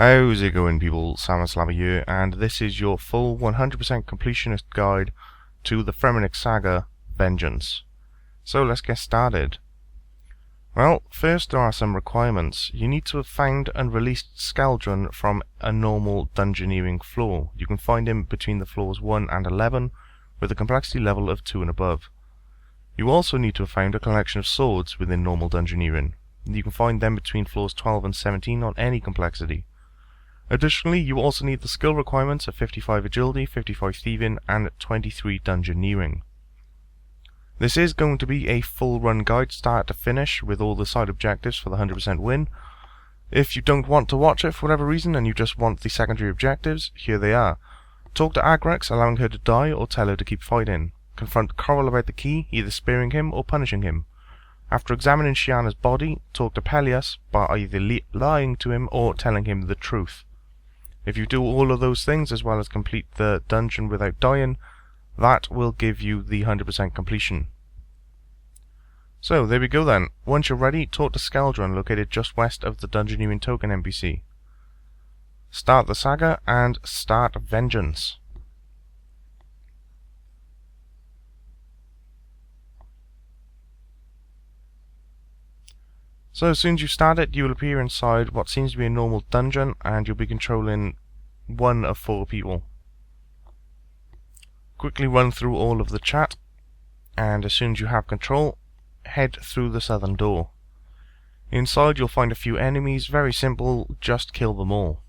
How's it going, people? Salmon Slabber here, and this is your full 100% completionist guide to the Fremminik Saga, Vengeance. So let's get started. Well, first there are some requirements. You need to have found and released Skaldron from a normal dungeoneering floor. You can find him between the floors 1 and 11, with a complexity level of 2 and above. You also need to have found a collection of swords within normal dungeoneering. You can find them between floors 12 and 17 on any complexity. Additionally, you also need the skill requirements of 55 agility, 55 thieving, and 23 dungeoneering. This is going to be a full run guide start to finish with all the side objectives for the 100% win. If you don't want to watch it for whatever reason and you just want the secondary objectives, here they are. Talk to Agrex, allowing her to die or tell her to keep fighting. Confront Coral about the key, either sparing him or punishing him. After examining Shana's body, talk to Pelias by either lying to him or telling him the truth. If you do all of those things as well as complete the dungeon without dying, that will give you the 100% completion. So there we go then. Once you're ready, talk to Skaldron, located just west of the Dungeoneering Token NPC. Start the saga and start Vengeance. So as soon as you start it, you will appear inside what seems to be a normal dungeon, and you'll be controlling one of 4 people. Quickly run through all of the chat, and as soon as you have control, head through the southern door. Inside you'll find a few enemies, very simple, just kill them all.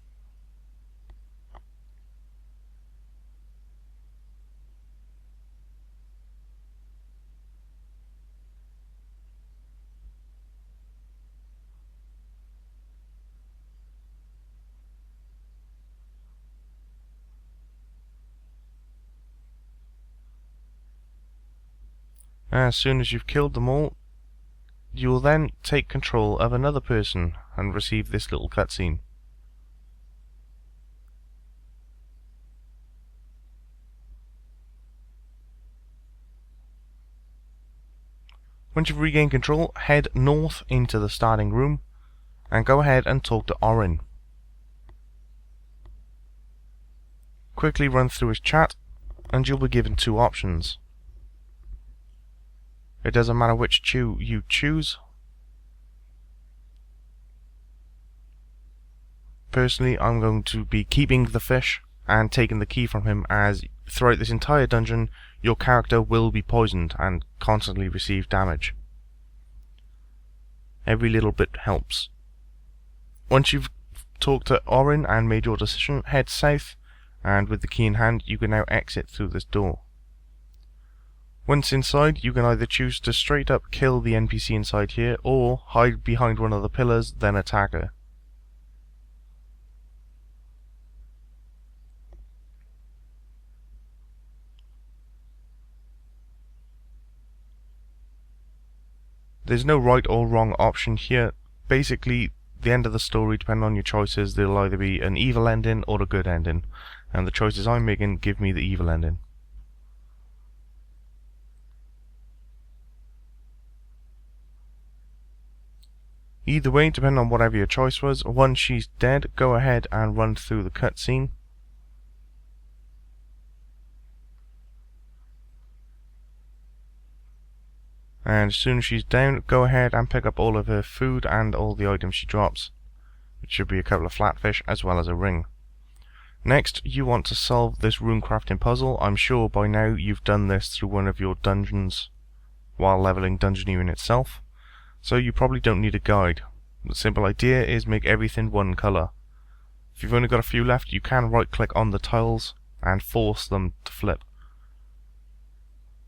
As soon as you've killed them all, you will then take control of another person and receive this little cutscene. Once you've regained control, head north into the starting room and go ahead and talk to Orin. Quickly run through his chat and you'll be given 2 options. It doesn't matter which you choose. Personally, I'm going to be keeping the fish and taking the key from him, as throughout this entire dungeon your character will be poisoned and constantly receive damage. Every little bit helps. Once you've talked to Orin and made your decision, head south, and with the key in hand you can now exit through this door. Once inside, you can either choose to straight up kill the NPC inside here, or hide behind one of the pillars, then attack her. There's no right or wrong option here. Basically, the end of the story, depending on your choices, there'll either be an evil ending or a good ending, and the choices I'm making give me the evil ending. Either way, depending on whatever your choice was, once she's dead, go ahead and run through the cutscene. And as soon as she's down, go ahead and pick up all of her food and all the items she drops, which should be a couple of flatfish as well as a ring. Next, you want to solve this rune crafting puzzle. I'm sure by now you've done this through one of your dungeons while leveling Dungeoneering itself, so you probably don't need a guide. The simple idea is make everything one colour. If you've only got a few left, you can right click on the tiles and force them to flip.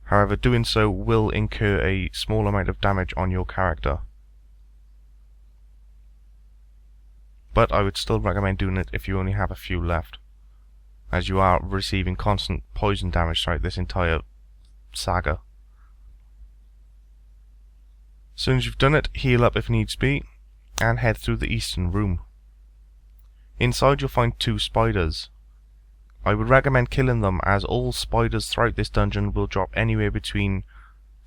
However, doing so will incur a small amount of damage on your character. But I would still recommend doing it if you only have a few left, as you are receiving constant poison damage throughout this entire saga. As soon as you've done it, heal up if needs be, and head through the eastern room. Inside you'll find 2 spiders. I would recommend killing them, as all spiders throughout this dungeon will drop anywhere between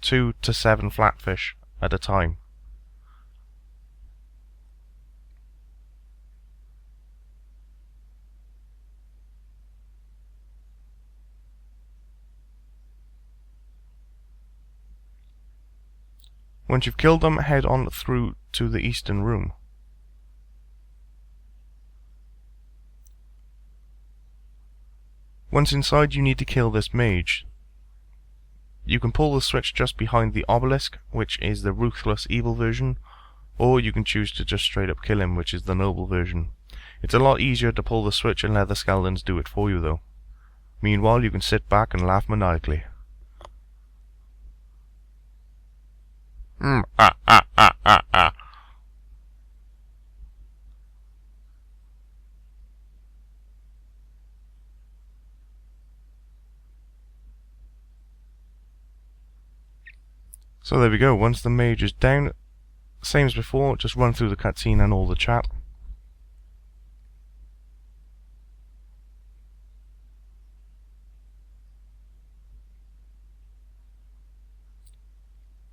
2 to 7 flatfish at a time. Once you've killed them, head on through to the eastern room. Once inside, you need to kill this mage. You can pull the switch just behind the obelisk, which is the ruthless evil version, or you can choose to just straight up kill him, which is the noble version. It's a lot easier to pull the switch and let the skeletons do it for you though. Meanwhile, you can sit back and laugh maniacally. Ah. So there we go, once the mage is down, same as before, just run through the cutscene and all the chat.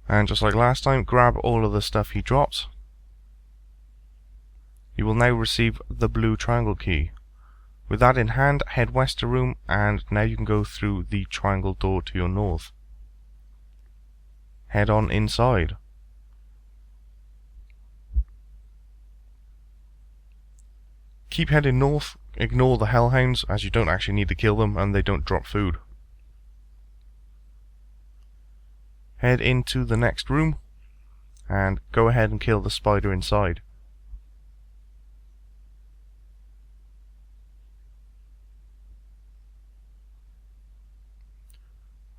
And just like last time, grab all of the stuff he drops. You will now receive the blue triangle key. With that in hand, head west a room, and now you can go through the triangle door to your north. Head on inside. Keep heading north, ignore the hellhounds as you don't actually need to kill them and they don't drop food. Head into the next room and go ahead and kill the spider inside.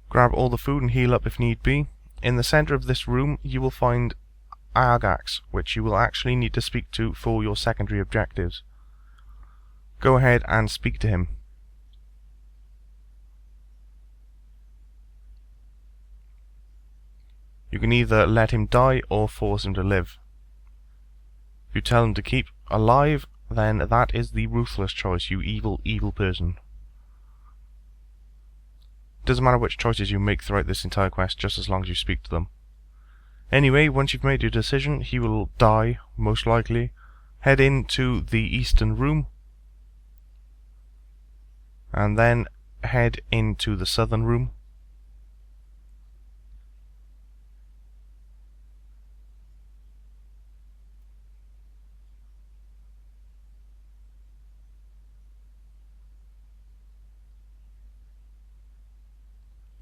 Grab all the food and heal up if need be. In the center of this room you will find Argax, which you will actually need to speak to for your secondary objectives. Go ahead and speak to him. You can either let him die or force him to live. If you tell him to keep alive, then that is the ruthless choice, you evil, evil person. Doesn't matter which choices you make throughout this entire quest, just as long as you speak to them. Anyway, once you've made your decision, he will die, most likely. Head into the eastern room, and then head into the southern room.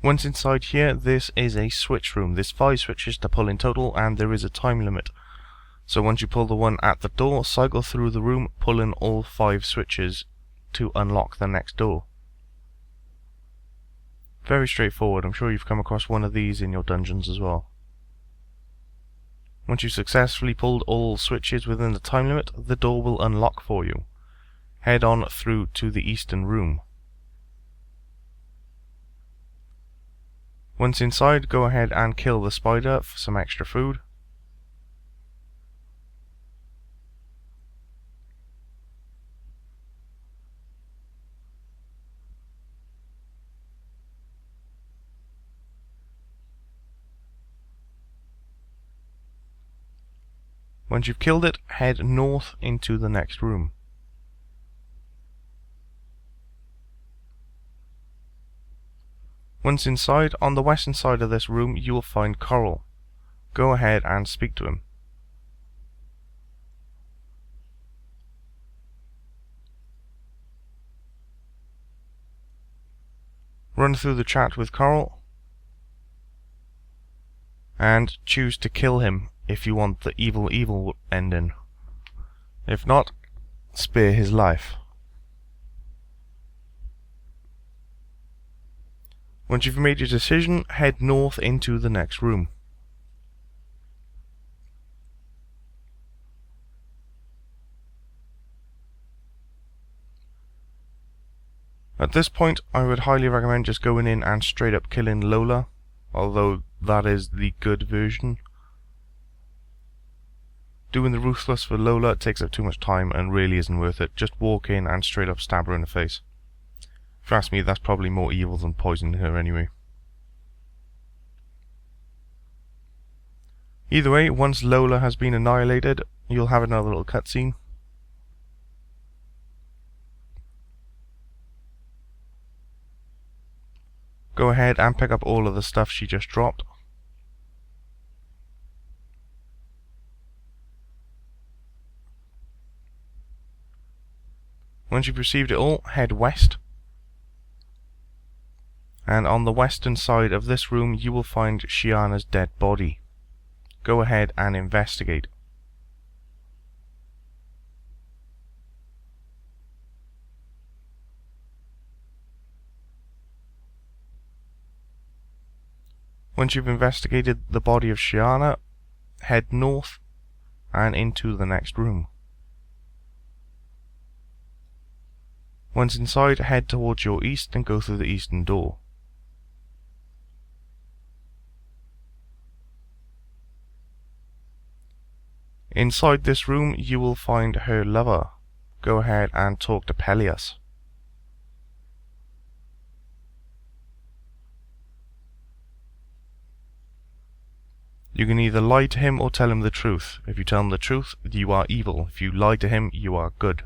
Once inside here, this is a switch room. There's 5 switches to pull in total, and there is a time limit. So once you pull the one at the door, cycle through the room, pull in all 5 switches to unlock the next door. Very straightforward. I'm sure you've come across one of these in your dungeons as well. Once you've successfully pulled all switches within the time limit, the door will unlock for you. Head on through to the eastern room. Once inside, go ahead and kill the spider for some extra food. Once you've killed it, head north into the next room. Once inside, on the western side of this room, you will find Coral. Go ahead and speak to him. Run through the chat with Coral, and choose to kill him if you want the evil ending. If not, spare his life. Once you've made your decision, head north into the next room. At this point, I would highly recommend just going in and straight up killing Lola, although that is the good version. Doing the ruthless for Lola takes up too much time and really isn't worth it. Just walk in and straight up stab her in the face. If you ask me, that's probably more evil than poisoning her anyway. Either way, once Lola has been annihilated, you'll have another little cutscene. Go ahead and pick up all of the stuff she just dropped. Once you've received it all, head west. And on the western side of this room you will find Shana's dead body. Go ahead and investigate. Once you've investigated the body of Shana, head north and into the next room. Once inside, head towards your east and go through the eastern door. Inside this room you will find her lover. Go ahead and talk to Pelias. You can either lie to him or tell him the truth. If you tell him the truth, you are evil. If you lie to him, you are good.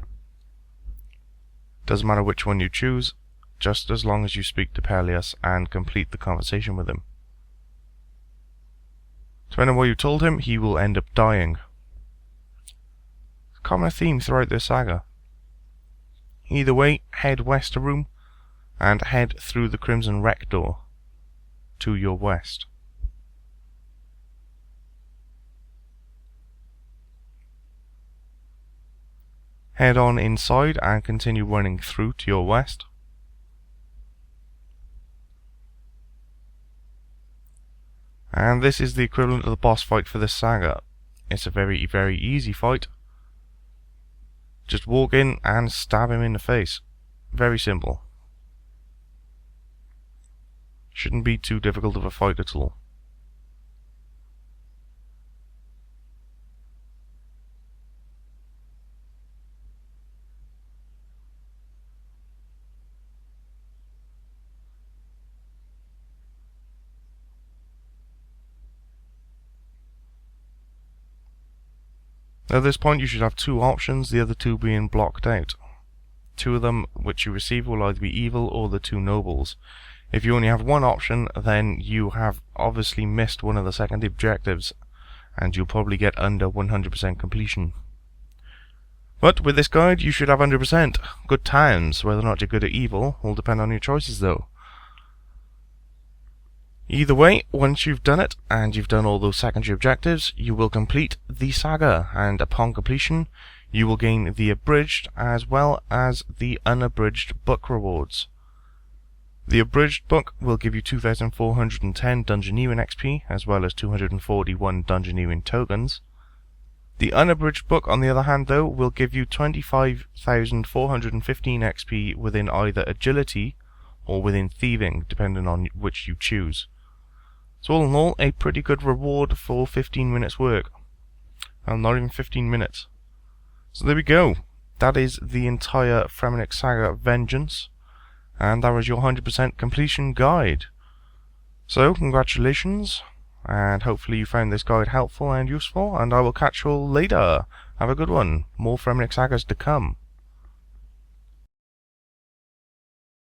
Doesn't matter which one you choose, just as long as you speak to Pelias and complete the conversation with him. Depending on what you told him, he will end up dying. Common theme throughout this saga. Either way, head west a room and head through the Crimson Wreck door to your west. Head on inside and continue running through to your west. And this is the equivalent of the boss fight for this saga. It's a very, very easy fight. Just walk in and stab him in the face. Very simple. Shouldn't be too difficult of a fight at all. At this point you should have two options, the other two being blocked out. Two of them which you receive will either be evil or the two nobles. If you only have one option, then you have obviously missed one of the second objectives, and you'll probably get under 100% completion. But with this guide you should have 100%. Good times. Whether or not you're good at evil will depend on your choices though. Either way, once you've done it, and you've done all those secondary objectives, you will complete the saga, and upon completion, you will gain the abridged as well as the unabridged book rewards. The abridged book will give you 2,410 Dungeoneering XP, as well as 241 Dungeoneering tokens. The unabridged book, on the other hand, though, will give you 25,415 XP within either agility or within thieving, depending on which you choose. So all in all, a pretty good reward for 15 minutes work. And not even 15 minutes. So there we go. That is the entire Fremminik Saga Vengeance. And that was your 100% completion guide. So, congratulations. And hopefully you found this guide helpful and useful. And I will catch you all later. Have a good one. More Fremminik Sagas to come.